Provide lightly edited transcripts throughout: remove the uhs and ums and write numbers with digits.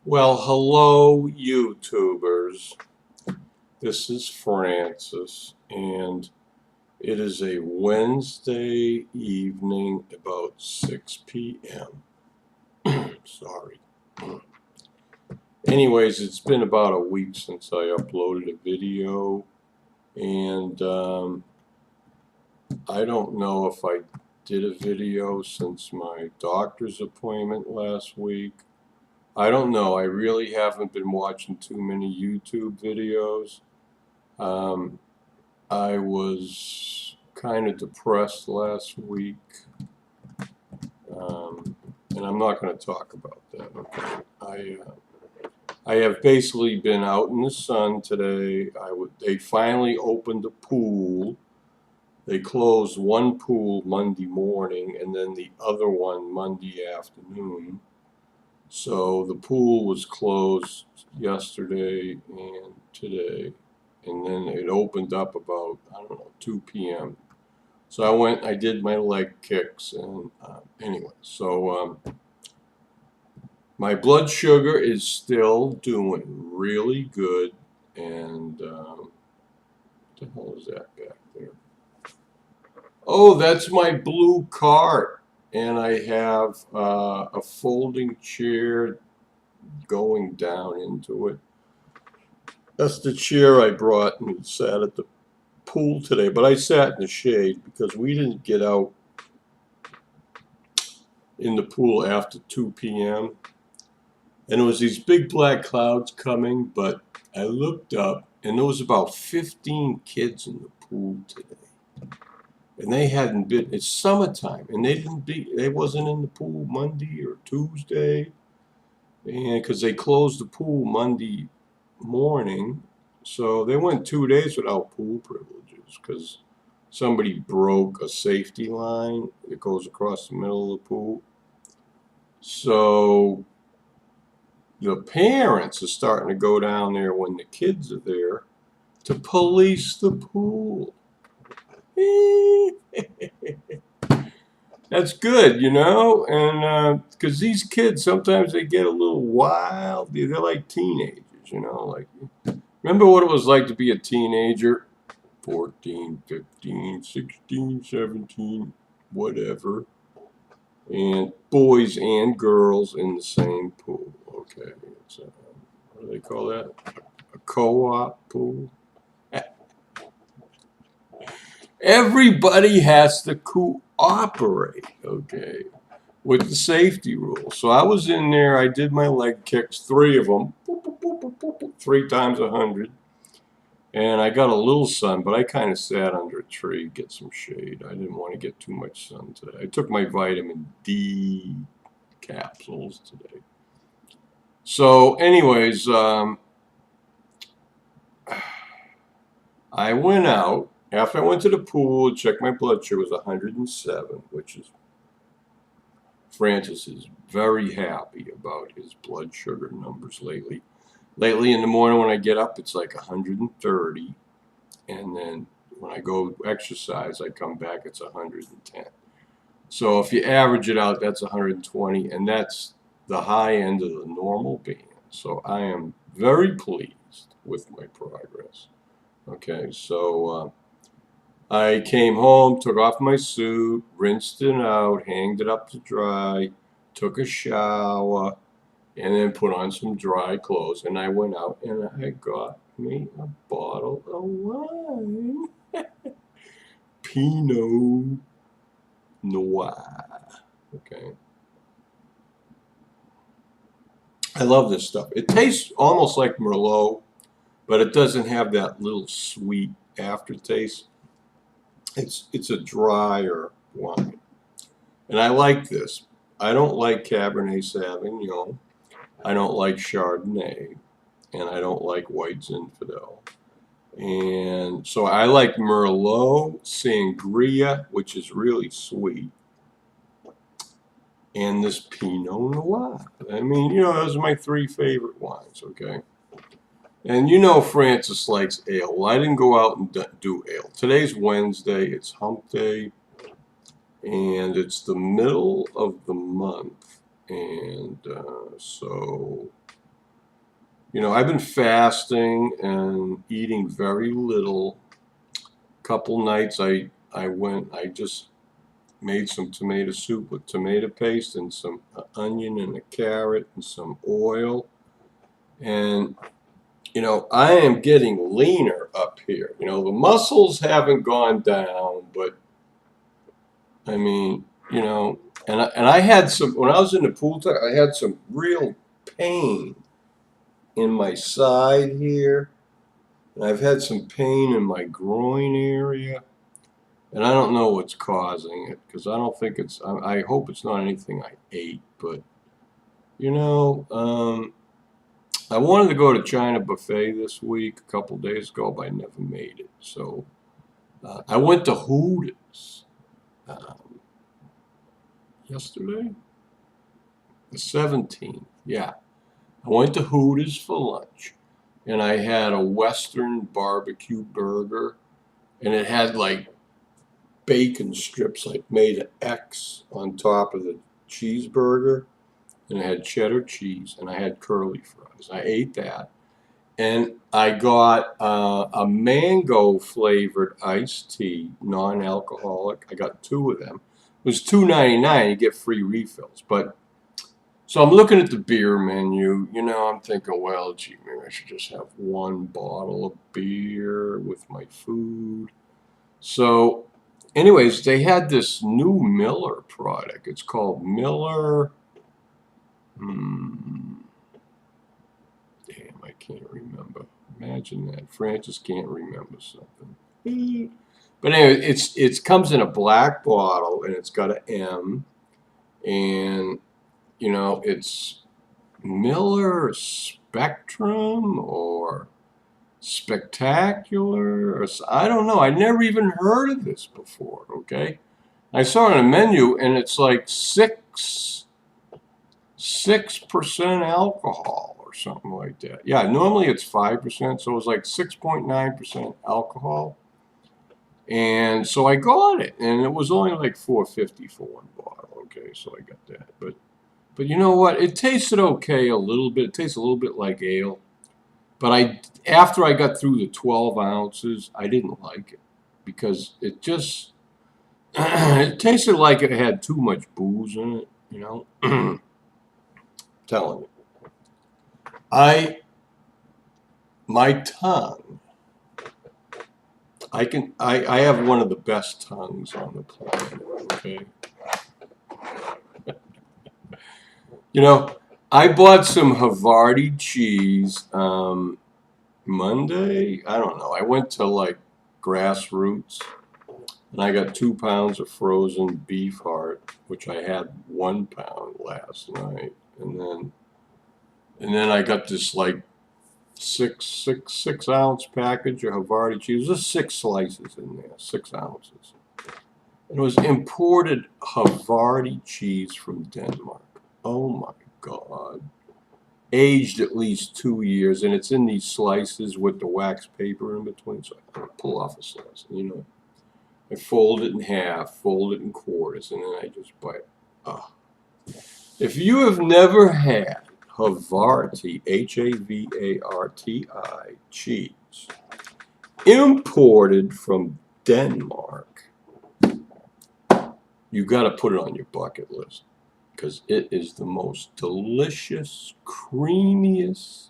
Well, hello, YouTubers. This is Fran-Sez, and it is a Wednesday evening about 6 p.m. Sorry. Anyways, it's been about a week since I uploaded a video, and I don't know if I did a video since my doctor's appointment last week. I don't know. I really haven't been watching too many YouTube videos. Um, I was kind of depressed last week, and I'm not going to talk about that. Okay, I have basically been out in the sun today. They finally opened the pool. They closed one pool Monday morning, and then the other one Monday afternoon. So the pool was closed yesterday and today, and then it opened up about, I don't know, 2 p.m. So I did my leg kicks, and anyway, so my blood sugar is still doing really good, and what the hell is that back there? Oh, that's my blue cart, and I have a folding chair going down into it. That's the chair I brought and sat at the pool today, but I sat in the shade because we didn't get out in the pool after 2 p.m. And it was these big black clouds coming, but I looked up and there was about 15 kids in the pool today. And they hadn't been, it's summertime, and they wasn't in the pool Monday or Tuesday, and because they closed the pool Monday morning, so they went 2 days without pool privileges because somebody broke a safety line that goes across the middle of the pool. So the parents are starting to go down there when the kids are there to police the pool. That's good, and because these kids sometimes they get a little wild. They're like teenagers, like remember what it was like to be a teenager? 14, 15, 16, 17, whatever. And boys and girls in the same pool. Okay, it's what do they call that? A co-op pool? Everybody has to cooperate, okay, with the safety rules. So I was in there, I did my leg kicks, 3 of them, 3 times 100. And I got a little sun, but I kind of sat under a tree, get some shade. I didn't want to get too much sun today. I took my vitamin D capsules today. So, anyways, I went out. After I went to the pool, checked my blood sugar, was 107, which is, Francis is very happy about his blood sugar numbers lately. Lately in the morning when I get up, it's like 130. And then when I go exercise, I come back, it's 110. So if you average it out, that's 120, and that's the high end of the normal band. So I am very pleased with my progress. Okay, so I came home, took off my suit, rinsed it out, hanged it up to dry, took a shower, and then put on some dry clothes. And I went out and I got me a bottle of wine. Pinot Noir. Okay. I love this stuff. It tastes almost like Merlot, but it doesn't have that little sweet aftertaste. It's a drier wine. And I like this. I don't like Cabernet Sauvignon. I don't like Chardonnay. And I don't like White Zinfandel. And so I like Merlot, Sangria, which is really sweet, and this Pinot Noir. I mean, those are my 3 favorite wines, okay? And Francis likes ale. Well, I didn't go out and do ale. Today's Wednesday, it's hump day, and it's the middle of the month. And so I've been fasting and eating very little. Couple nights I just made some tomato soup with tomato paste and some onion and a carrot and some oil. And, I am getting leaner up here. The muscles haven't gone down, but I mean, and I had some, when I was in the pool, I had some real pain in my side here. And I've had some pain in my groin area. And I don't know what's causing it, because I don't think I hope it's not anything I ate. But, I wanted to go to China Buffet this week, a couple days ago, but I never made it. So I went to Hooters yesterday, the 17th. Yeah, I went to Hooters for lunch, and I had a Western barbecue burger, and it had like bacon strips, like made an X on top of the cheeseburger, and it had cheddar cheese, and I had curly fries. I ate that, and I got a mango flavored iced tea, non-alcoholic. I got 2 of them. It was $2.99. You get free refills. But so I'm looking at the beer menu. I'm thinking, well, gee, maybe I should just have 1 bottle of beer with my food. So, anyways, they had this new Miller product. It's called Miller. Damn, I can't remember. Imagine that. Francis can't remember something. But anyway, it comes in a black bottle, and it's got an M, and it's Miller Spectrum or Spectacular, or I don't know. I never even heard of this before. Okay, I saw it on a menu, and it's like 6% alcohol or something like that. Yeah, normally it's 5%, so it was like 6.9% alcohol. And so I got it, and it was only like $4.50 for 1 bottle. Okay, so I got that. But you know what? It tasted okay a little bit. It tastes a little bit like ale. But after I got through the 12 ounces, I didn't like it, because it just it tasted like it had too much booze in it. Telling you, my tongue. I have one of the best tongues on the planet. Okay. I bought some Havarti cheese Monday. I don't know. I went to like Grassroots, and I got 2 pounds of frozen beef heart, which I had 1 pound last night, and then I got this like 6 ounce package of Havarti cheese. There's 6 slices in there, 6 ounces. It was imported Havarti cheese from Denmark. Oh my God. Aged at least 2 years, and it's in these slices with the wax paper in between, so I pull off a slice. And, I fold it in half, fold it in quarters, and then I just bite. If you have never had Havarti, Havarti cheese, imported from Denmark, you got to put it on your bucket list, because it is the most delicious, creamiest,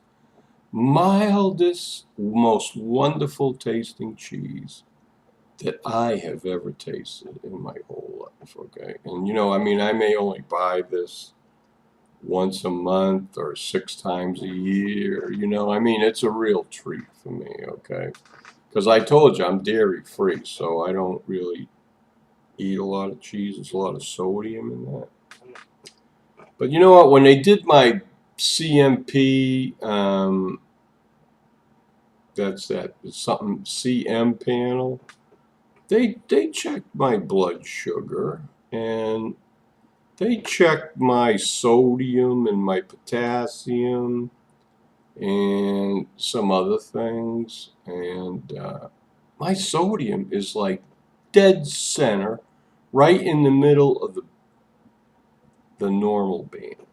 mildest, most wonderful tasting cheese that I have ever tasted in my whole life. Okay, and I may only buy this once a month or 6 times a year. It's a real treat for me. Okay, because I told you I'm dairy free, so I don't really eat a lot of cheese. There's a lot of sodium in that. But you know what? When they did my CMP, something CM panel, they checked my blood sugar, and they checked my sodium and my potassium and some other things, and my sodium is like dead center, right in the middle of the normal band,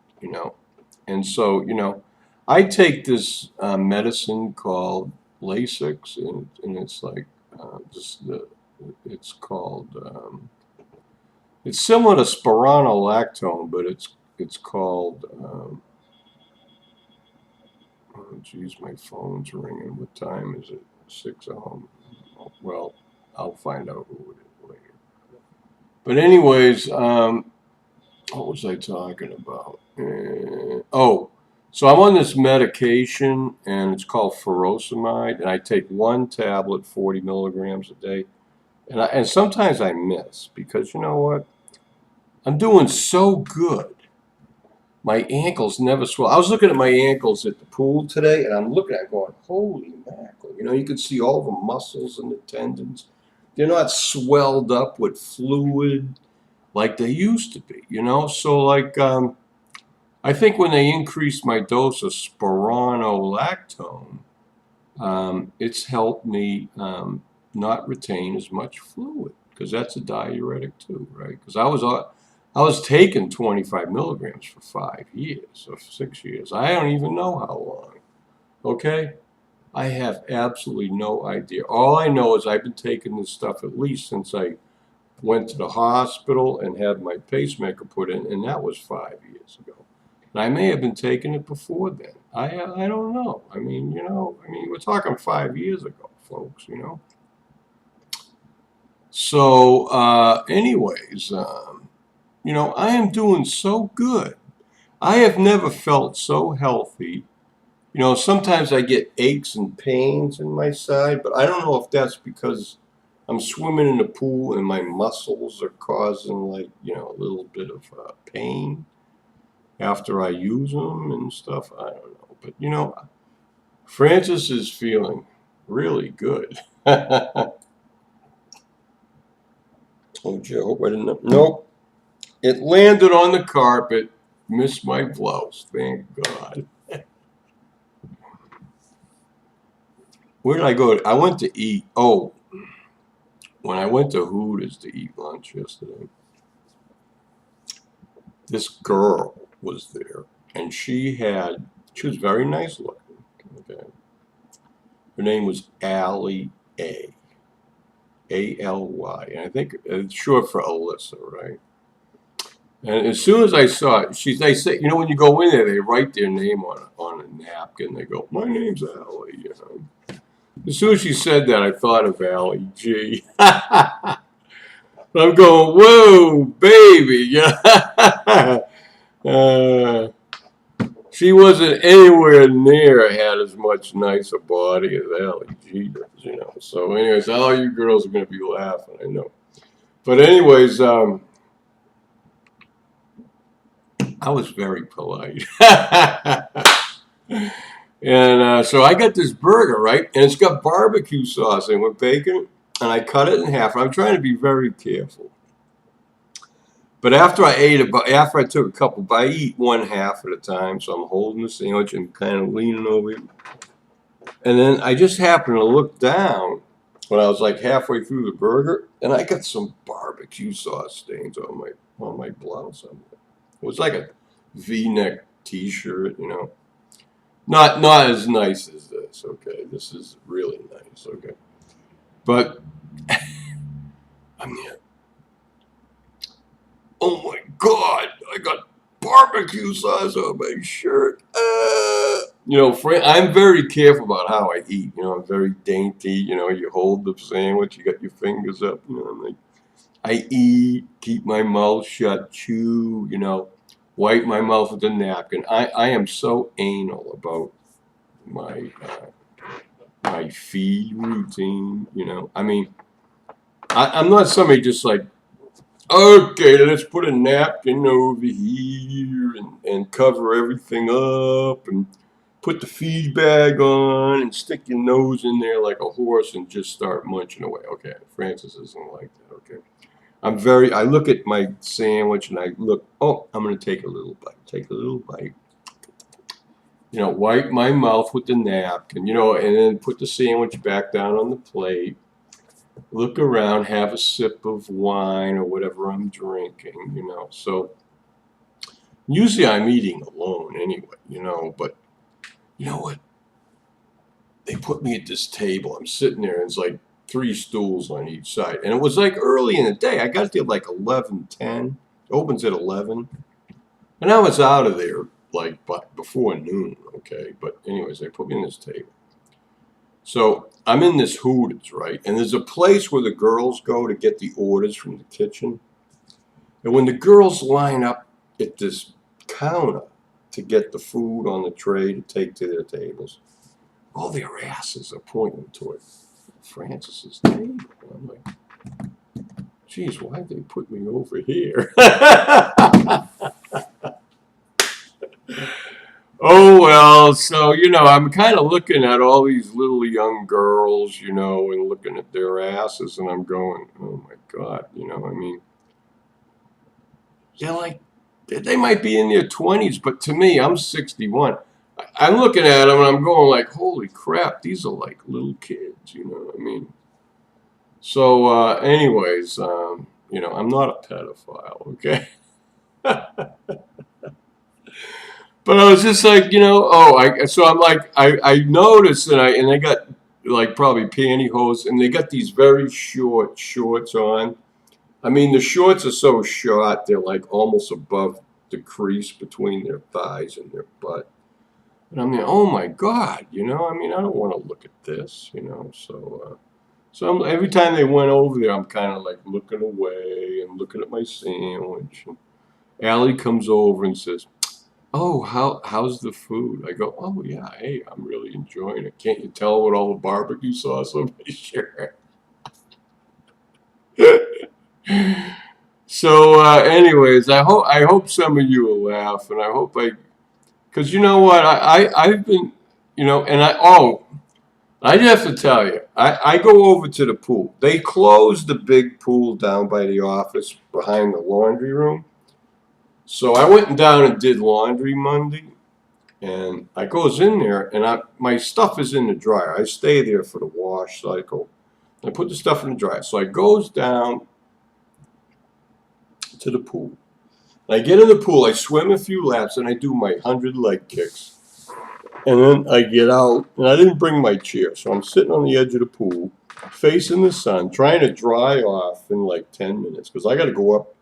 and so I take this medicine called Lasix, and it's like it's called it's similar to spironolactone, but it's called oh geez, my phone's ringing. What time is it? 6. Well, I'll find out who it is later. But anyways, what was I talking about? So I'm on this medication, and it's called furosemide, and I take one tablet, 40 milligrams a day, and sometimes I miss because you know what? I'm doing so good. My ankles never swell. I was looking at my ankles at the pool today, and I'm looking at it going, holy mackerel. You know, you can see all the muscles and the tendons. They're not swelled up with fluid like they used to be, you know? So, like, I think when they increased my dose of spironolactone, it's helped me not retain as much fluid, because that's a diuretic too, right? Because I was taking 25 milligrams for 5 years or 6 years. I don't even know how long. Okay? I have absolutely no idea. All I know is I've been taking this stuff at least since I went to the hospital and had my pacemaker put in, and that was 5 years ago. And I may have been taking it before then. I don't know. I mean, you know, we're talking 5 years ago, folks, you know. So, anyways, you know, I am doing so good. I have never felt so healthy. You know, sometimes I get aches and pains in my side, but I don't know if that's because I'm swimming in the pool and my muscles are causing, like, you know, a little bit of pain after I use them and stuff. I don't know. But, you know, Fran-Sez is feeling really good. Oh, gee, I hope I didn't. Nope. It landed on the carpet, missed my blouse, thank God. Where did I go? I went to eat. Oh, when I went to Hooters to eat lunch yesterday, this girl was there, and she was very nice looking. Okay. Her name was Allie A. A-L-Y, and I think it's short for Alyssa, right? And as soon as I saw it, they say, you know, when you go in there, they write their name on a napkin. They go, my name's Allie, you know. As soon as she said that, I thought of Allie G. I'm going, whoa, baby. She wasn't anywhere near had as much nicer body as Allie G does, you know. So anyways, all you girls are going to be laughing, I know. But anyways, I was very polite. And so I got this burger, right? And it's got barbecue sauce in with bacon. And I cut it in half. I'm trying to be very careful. But after I ate it, after I took a couple bites, I eat one half at a time. So I'm holding the sandwich and kind of leaning over it. And then I just happened to look down when I was like halfway through the burger. And I got some barbecue sauce stains on my blouse. It was like a V-neck t-shirt, you know. Not as nice as this, okay? This is really nice, okay? But, I'm here. Oh my God, I got barbecue sauce on my shirt. You know, I'm very careful about how I eat. You know, I'm very dainty. You know, you hold the sandwich, you got your fingers up. You know, I'm like, I eat, keep my mouth shut, chew, you know. Wipe my mouth with a napkin. I am so anal about my feed routine, you know. I mean, I'm not somebody just like, okay, let's put a napkin over here and cover everything up and put the feed bag on and stick your nose in there like a horse and just start munching away. Okay, Fran-Sez isn't like that, okay. I look at my sandwich and I look, oh, I'm going to take a little bite. You know, wipe my mouth with the napkin, you know, and then put the sandwich back down on the plate. Look around, have a sip of wine or whatever I'm drinking, you know. So usually I'm eating alone anyway, you know, but You know what? They put me at this table. I'm sitting there, and it's like 3 stools on each side. And it was like early in the day. I got there like 11:10. It opens at 11. And I was out of there like before noon, okay? But anyways, they put me in this table. So I'm in this Hooters, right? And there's a place where the girls go to get the orders from the kitchen. And when the girls line up at this counter to get the food on the tray to take to their tables, all their asses are pointing toward Fran-Sez's table. I'm like, geez, why'd they put me over here? Oh, well, so, I'm kind of looking at all these little young girls, and looking at their asses, and I'm going, oh my God, I mean, they're like, they might be in their 20s, but to me, I'm 61. I'm looking at them, and I'm going like, holy crap, these are like little kids, what I mean? So, anyways, I'm not a pedophile, okay? But I was just like, so I'm like, I noticed, and they got like probably pantyhose, and they got these very short shorts on. I mean, the shorts are so short, they're like almost above the crease between their thighs and their butt. And I'm like, oh my God, I mean, I don't want to look at this, so every time they went over there, I'm kind of like looking away and looking at my sandwich. And Allie comes over and says, oh, how's the food? I go, oh yeah, hey, I'm really enjoying it. Can't you tell with all the barbecue sauce on my shirt? So, anyways, I hope some of you will laugh, and I hope because you know what, I've been, and I have to tell you, I go over to the pool. They closed the big pool down by the office behind the laundry room. So I went down and did laundry Monday, and I goes in there, and my stuff is in the dryer. I stay there for the wash cycle. I put the stuff in the dryer. So I goes down to the pool. I get in the pool, I swim a few laps, and I do my 100 leg kicks. And then I get out, and I didn't bring my chair, so I'm sitting on the edge of the pool, facing the sun, trying to dry off in like 10 minutes, because I got to go up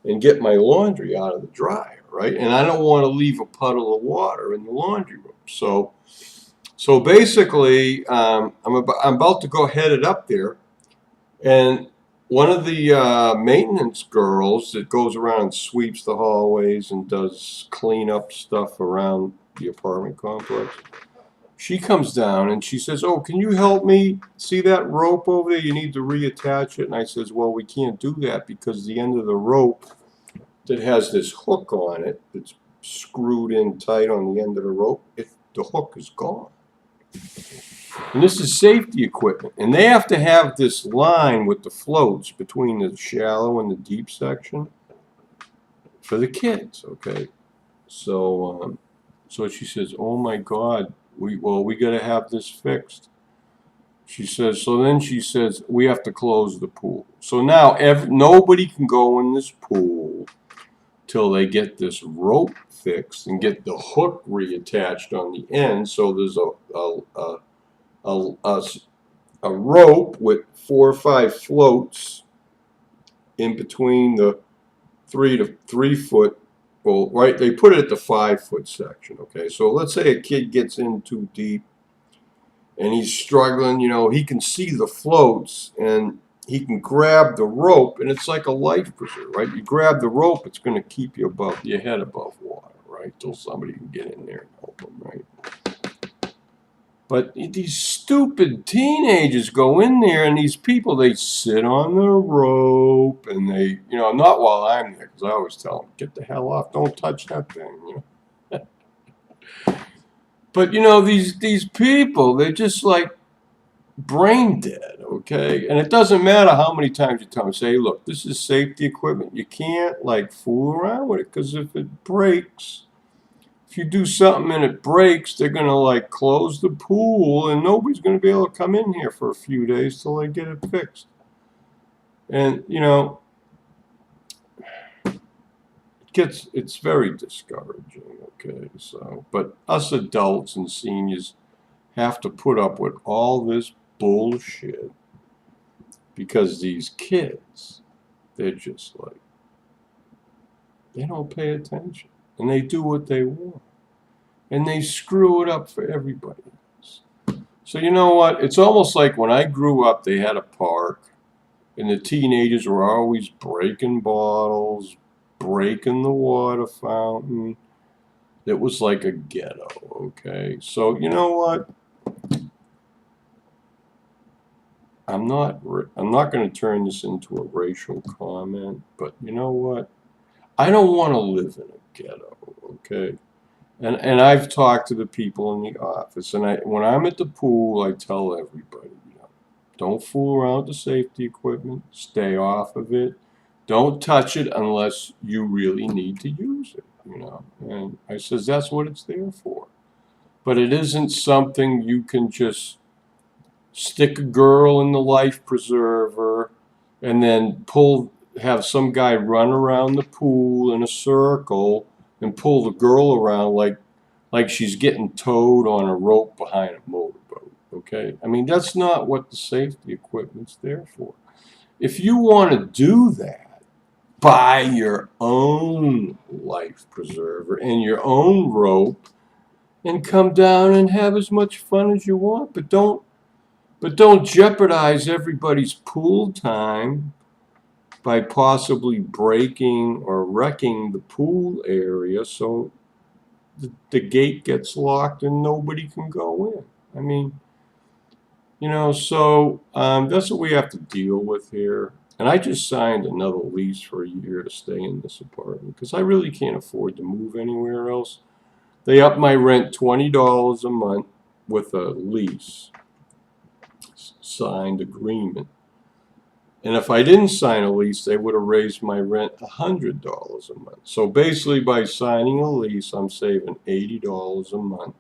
and get my laundry out of the dryer, right? And I don't want to leave a puddle of water in the laundry room. So basically, I'm about to go headed up there, and one of the maintenance girls that goes around and sweeps the hallways and does cleanup stuff around the apartment complex, she comes down and she says, oh, can you help me? See that rope over there? You need to reattach it. And I says, well, we can't do that because the end of the rope that has this hook on it that's screwed in tight on the end of the rope, the hook is gone. And this is safety equipment. And they have to have this line with the floats between the shallow and the deep section for the kids, okay? So she says, oh my God, we got to have this fixed. She says, so then she says, we have to close the pool. So now nobody can go in this pool till they get this rope fixed and get the hook reattached on the end. So there's a rope with 4 or 5 floats in between the 3 to 3 foot. Well, right, they put it at the 5 foot section, okay? So let's say a kid gets in too deep and he's struggling, he can see the floats and he can grab the rope, and it's like a life preserver, right? You grab the rope, it's going to keep you above your head above water, right? Till somebody can get in there and help them, right? But these stupid teenagers go in there, and these people, they sit on the rope, and they, not while I'm there, because I always tell them, get the hell off, don't touch that thing, But, these people, they're just like brain dead, okay? And it doesn't matter how many times you tell them, say, look, this is safety equipment. You can't, like, fool around with it, because if it breaks, if you do something and it breaks, they're going to, like, close the pool, and nobody's going to be able to come in here for a few days till they get it fixed. And, it's very discouraging. Okay, so but us adults and seniors have to put up with all this bullshit because these kids, they're just like, they don't pay attention and they do what they want and they screw it up for everybody else. So you know what? It's almost like when I grew up, they had a park and the teenagers were always breaking bottles, breaking the water fountain. It was like a ghetto, okay? So you know what? I'm not going to turn this into a racial comment, but you know what? I don't want to live in a ghetto, okay? And I've talked to the people in the office, and when I'm at the pool, I tell everybody, you know, don't fool around with the safety equipment. Stay off of it. Don't touch it unless you really need to use it, you know. And I says that's what it's there for. But it isn't something you can just stick a girl in the life preserver and then have some guy run around the pool in a circle and pull the girl around like she's getting towed on a rope behind a motorboat. Okay, I mean that's not what the safety equipment's there for. If you want to do that, buy your own life preserver and your own rope and come down and have as much fun as you want, but don't jeopardize everybody's pool time by possibly breaking or wrecking the pool area so the gate gets locked and nobody can go in. I mean, you know, so that's what we have to deal with here. And I just signed another lease for a year to stay in this apartment because I really can't afford to move anywhere else. They upped my rent $20 a month with a lease, signed agreement. And if I didn't sign a lease, they would have raised my rent $100 a month. So basically, by signing a lease, I'm saving $80 a month.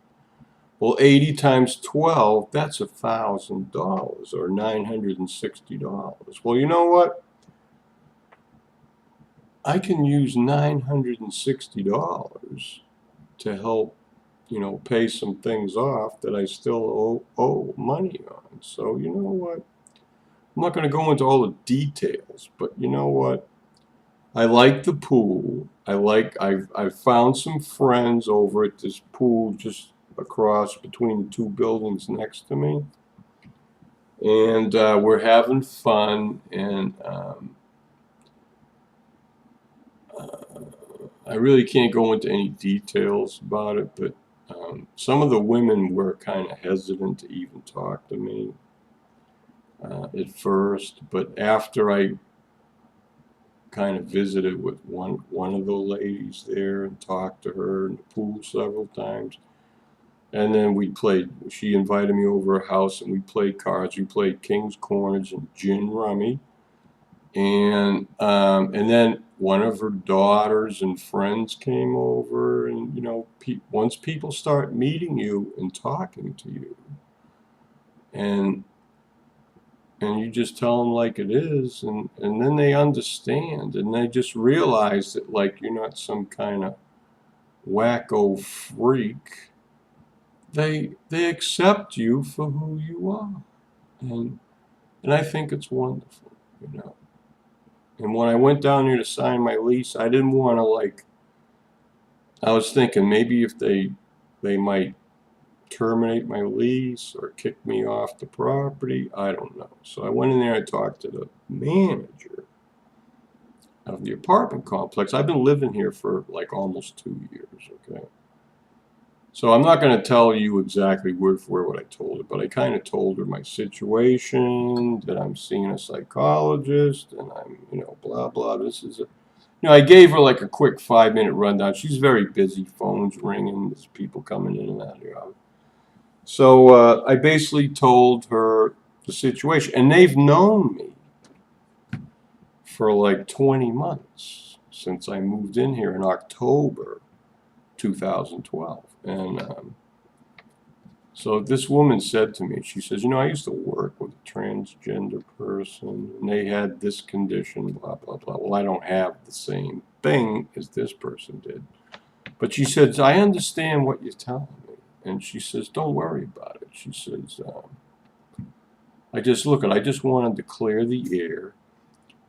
Well, 80 times 12, that's $1,000 or $960. Well, you know what? I can use $960 to help, you know, pay some things off that I still owe money on. So, you know what? I'm not going to go into all the details, but you know what? I like the pool. I've found some friends over at this pool just across between the two buildings next to me, and we're having fun. And I really can't go into any details about it, but some of the women were kind of hesitant to even talk to me at first, but after I kind of visited with one of the ladies there and talked to her in the pool several times, and then she invited me over her house and we played cards. We played King's Corners and Gin Rummy, and then one of her daughters and friends came over, and you know, once people start meeting you and talking to you, and you just tell them like it is, and then they understand, and they just realize that like you're not some kind of wacko freak. They accept you for who you are, and I think it's wonderful, you know. And when I went down there to sign my lease, I didn't want to I was thinking maybe if they might terminate my lease or kick me off the property. I don't know. So I went in there and talked to the manager of the apartment complex. I've been living here for like almost 2 years, okay? So I'm not going to tell you exactly word for word what I told her, but I kind of told her my situation, that I'm seeing a psychologist, and I'm, you know, blah, blah, this is a... You know, I gave her like a quick 5-minute rundown. She's very busy, phones ringing, there's people coming in and out of here. So I basically told her the situation, and they've known me for like 20 months since I moved in here in October 2012, and So this woman said to me, she says, I used to work with a transgender person, and they had this condition, blah, blah, blah. Well, I don't have the same thing as this person did. But she says, I understand what you're telling me. And she says, don't worry about it. She says, I just wanted to clear the air.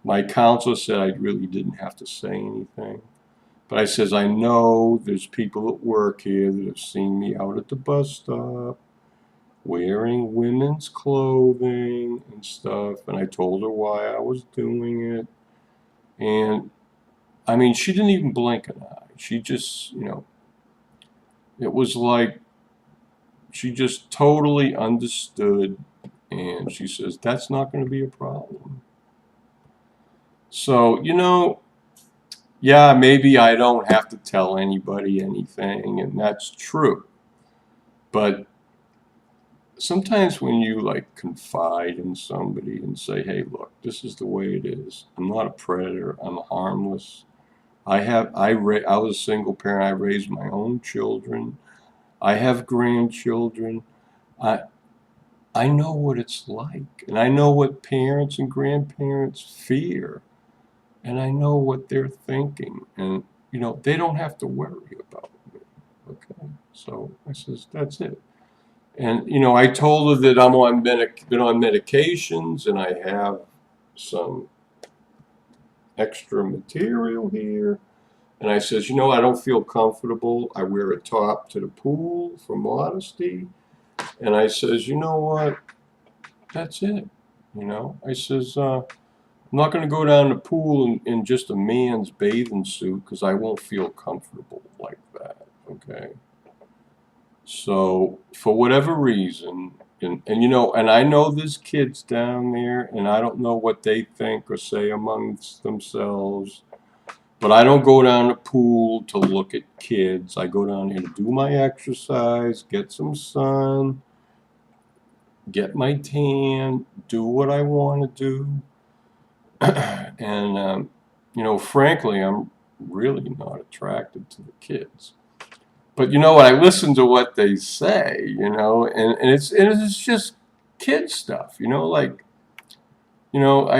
My counselor said I really didn't have to say anything. But I says, I know there's people at work here that have seen me out at the bus stop wearing women's clothing and stuff. And I told her why I was doing it. And, I mean, she didn't even blink an eye. She just, it was like she just totally understood. And she says, that's not going to be a problem. So, yeah, maybe I don't have to tell anybody anything, and that's true. But sometimes when you confide in somebody and say, hey, look, this is the way it is. I'm not a predator. I'm harmless. I was a single parent. I raised my own children. I have grandchildren. I know what it's like, and I know what parents and grandparents fear. And I know what they're thinking, and they don't have to worry about me. Okay, so I says that's it. And I told her that been on medications, and I have some extra material here. And I says, I don't feel comfortable. I wear a top to the pool for modesty. And I says, you know what? That's it. I says, I'm not going to go down the pool in just a man's bathing suit because I won't feel comfortable like that, okay? So, for whatever reason, and I know there's kids down there, and I don't know what they think or say amongst themselves, but I don't go down the pool to look at kids. I go down here to do my exercise, get some sun, get my tan, do what I want to do. And, frankly, I'm really not attracted to the kids. But when I listen to what they say, and it's just kid stuff, it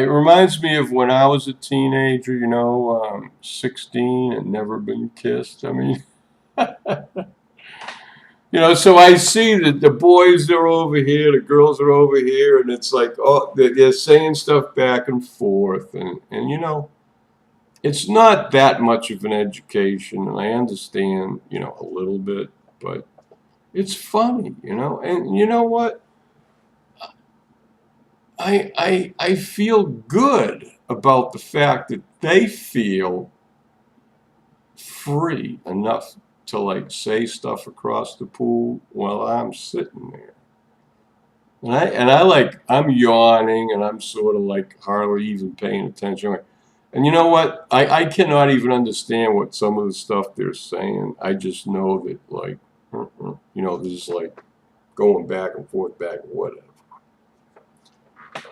reminds me of when I was a teenager, 16 and never been kissed. I mean, so I see that the boys are over here, the girls are over here, and it's like, oh, they're saying stuff back and forth, and it's not that much of an education, and I understand, a little bit, but it's funny, and you know what? I feel good about the fact that they feel free enough to say stuff across the pool while I'm sitting there. I'm yawning, and I'm sort of hardly even paying attention. And you know what? I cannot even understand what some of the stuff they're saying. I just know that this is going back and forth, whatever.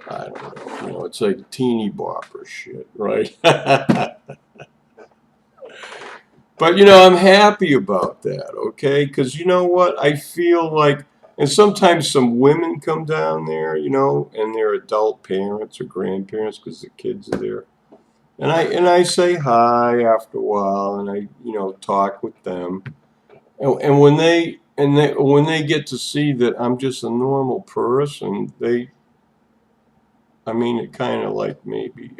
I don't know. It's like teeny bopper shit, right? But I'm happy about that, okay? Because you know what? I feel and sometimes some women come down there, and they're adult parents or grandparents because the kids are there. And I say hi after a while, and I talk with them. And when they get to see that I'm just a normal person, it kind of maybe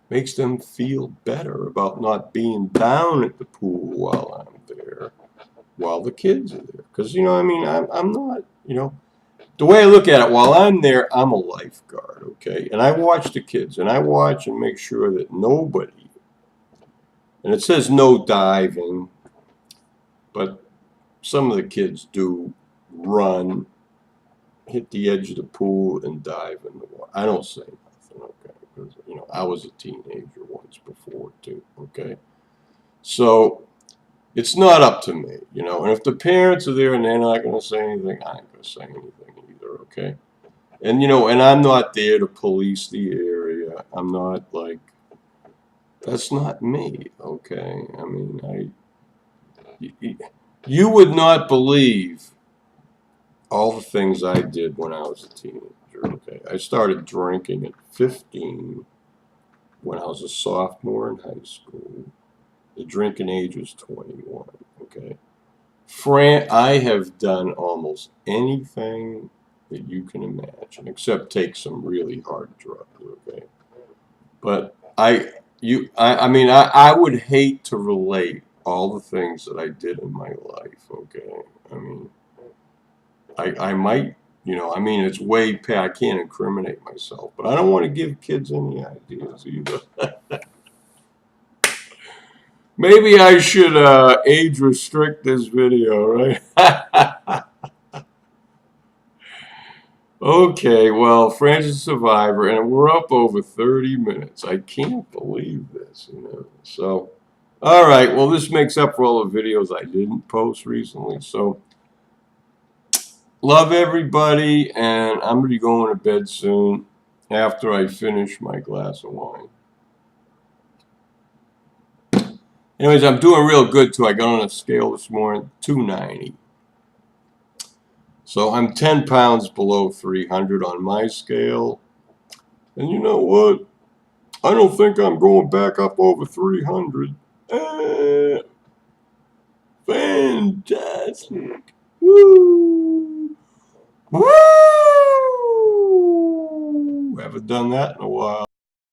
makes them feel better about not being down at the pool while I'm there, while the kids are there. Because I'm not, the way I look at it, while I'm there, I'm a lifeguard, okay? And I watch the kids, and I watch and make sure that nobody, and it says no diving, but some of the kids do run, hit the edge of the pool, and dive in the water. I don't say nothing, okay? Because, I was a teenager once before, too, okay? So it's not up to me, and if the parents are there and they're not going to say anything, I ain't going to say anything either, okay? And, and I'm not there to police the area. I'm not that's not me, okay? I mean, you would not believe all the things I did when I was a teenager. Okay, I started drinking at 15 when I was a sophomore in high school. The drinking age was 21. Okay, I have done almost anything that you can imagine, except take some really hard drugs. Okay, but I would hate to relate all the things that I did in my life. Okay, I mean, I might, it's way past. I can't incriminate myself, but I don't want to give kids any ideas either. Maybe I should age restrict this video, right? Okay, well, Fran-Sez Survivor, and we're up over 30 minutes. I can't believe this, So, all right, well, this makes up for all the videos I didn't post recently. So, love everybody, and I'm going to be going to bed soon after I finish my glass of wine. Anyways, I'm doing real good, too. I got on a scale this morning, 290. So I'm 10 pounds below 300 on my scale. And you know what? I don't think I'm going back up over 300. Fantastic. Woo! Woo! Haven't done that in a while.